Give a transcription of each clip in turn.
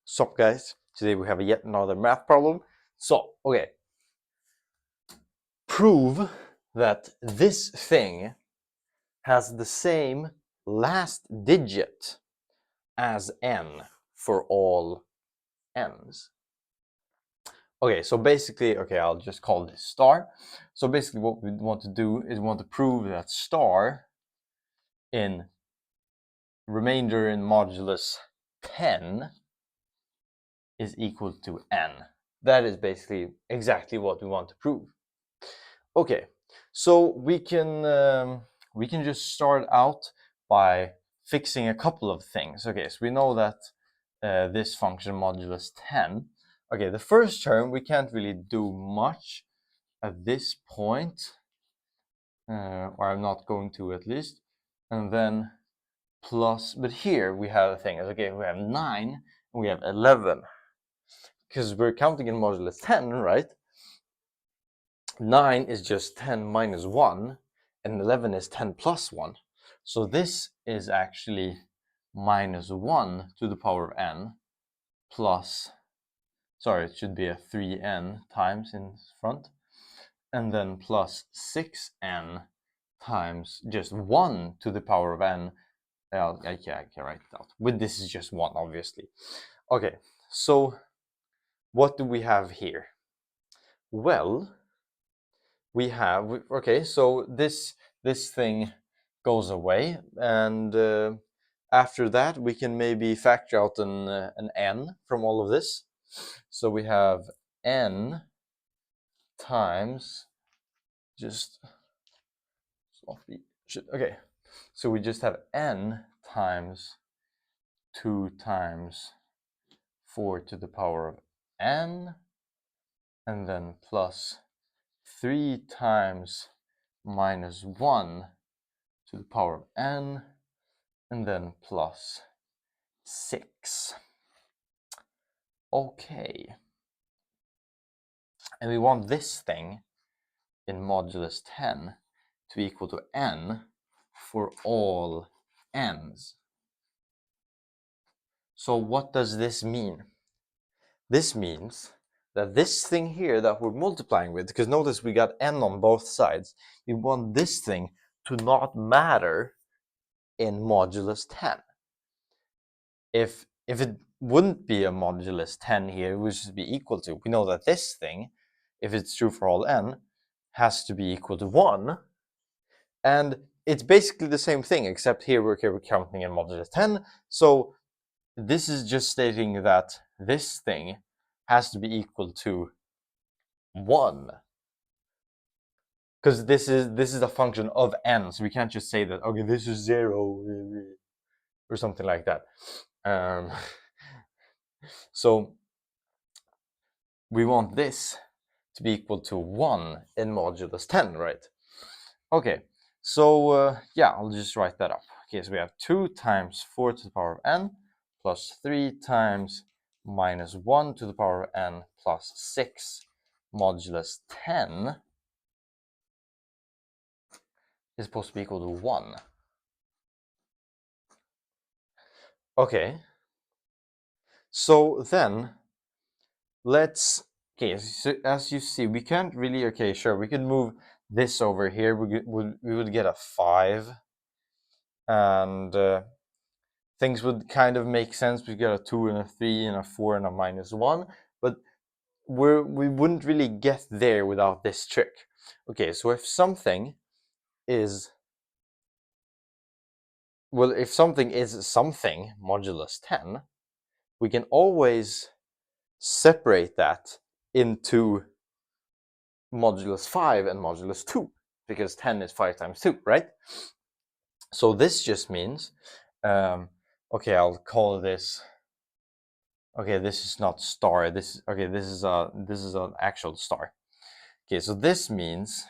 Sup guys, today we have yet another math problem. So, okay, prove that this thing has the same last digit as n for all n's. Okay, so basically, I'll just call this star. So basically what we want to do is we want to prove that star in remainder in modulus 10 is equal to n. That is basically exactly what we want to prove. Okay, so we can just start out by fixing a couple of things. Okay, so we know that this function modulus 10. Okay, the first term we can't really do much at this point, or I'm not going to at least. And then plus, but here we have a thing. Okay, we have 9 and we have 11 because we're counting in modulus 10, right? 9 is just 10 minus 1, and 11 is 10 plus 1. So this is actually minus 1 to the power of n plus, sorry, it should be a 3n times in front, and then plus 6n times just 1 to the power of n. I can write it out. With this is just 1, obviously. Okay, so what do we have here? Well, we have, okay, so this thing goes away, and after that we can maybe factor out an n from all of this. So we have n times just okay, so we just have n times 2 times 4 to the power of n, and then plus 3 times minus 1 to the power of n, and then plus 6. Okay. And we want this thing in modulus 10 to equal to n for all n's. So what does this mean? This means that this thing here that we're multiplying with, because notice we got n on both sides, we want this thing to not matter in modulus 10. If it wouldn't be a modulus 10 here, it would just be equal to, we know that this thing, if it's true for all n, has to be equal to 1. And it's basically the same thing, except here we're counting in modulus 10. So this is just stating that this thing has to be equal to 1. Because this is a function of n, so we can't just say that, okay, this is 0 or something like that. So we want this to be equal to 1 in modulus 10, right? Okay, so yeah, I'll just write that up. Okay, so we have 2 times 4 to the power of n plus 3 times minus 1 to the power of n plus 6 modulus 10 is supposed to be equal to 1. Okay, so then let's, okay, so as you see, we can't really, okay, sure, we could move this over here. We would get a 5, and things would kind of make sense. We get a 2 and a 3 and a 4 and a minus 1, but we wouldn't really get there without this trick. Okay, so if something is, well, if something is something modulus 10, we can always separate that into modulus 5 and modulus 2, because 10 is 5 times 2, right? So this just means, okay, I'll call this, okay, this is not star, this is, okay, this is an actual star. Okay, so this means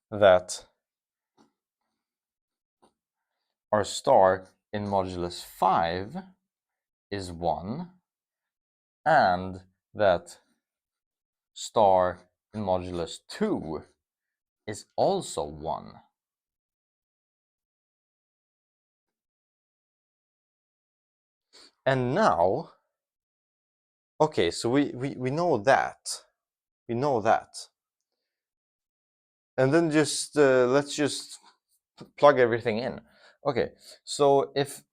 that our star in modulus 5 is 1, and that star in modulus 2 is also 1. And now, okay, so we know that. We know that. And then just let's just plug everything in. Okay, so if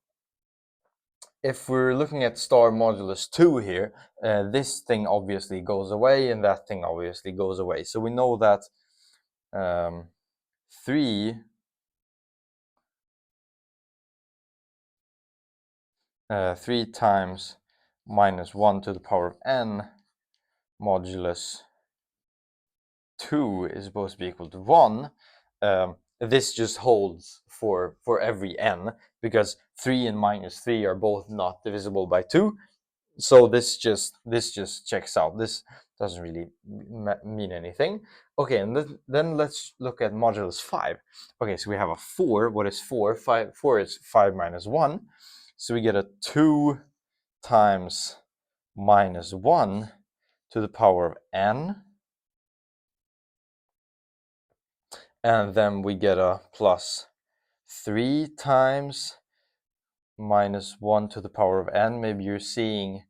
we're looking at star modulus 2 here, this thing obviously goes away and that thing obviously goes away. So we know that 3 3 times minus 1 to the power of n modulus 2 is supposed to be equal to 1. This just holds for every n, because 3 and minus 3 are both not divisible by 2. So this just checks out. This doesn't really mean anything. Okay, and then let's look at modulus 5. Okay, so we have a 4. What is 4? 4 is 5 minus 1. So we get a 2 times minus 1 to the power of n. And then we get a plus 3 times minus 1 to the power of n. Maybe you're seeing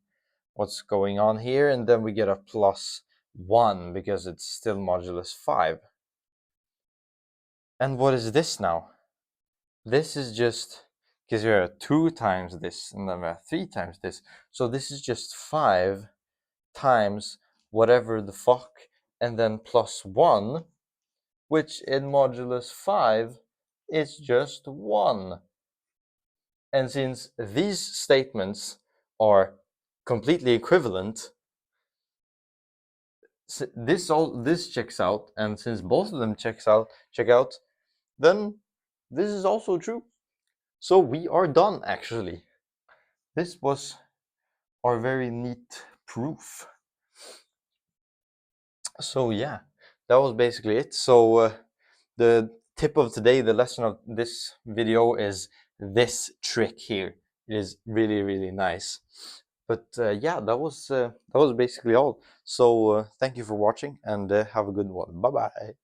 what's going on here. And then we get a plus 1 because it's still modulus 5. And what is this now? This is just, because we have 2 times this and then we have 3 times this. So this is just 5 times whatever the fuck and then plus 1, which in modulus 5 is just 1. And since these statements are completely equivalent, this checks out, and since both of them check out, then this is also true. So we are done, actually. This was our very neat proof. So yeah, that was basically it. So the tip of today, the lesson of this video is this trick here. It is really, really nice. But yeah, that was basically all. So thank you for watching, and have a good one. Bye bye.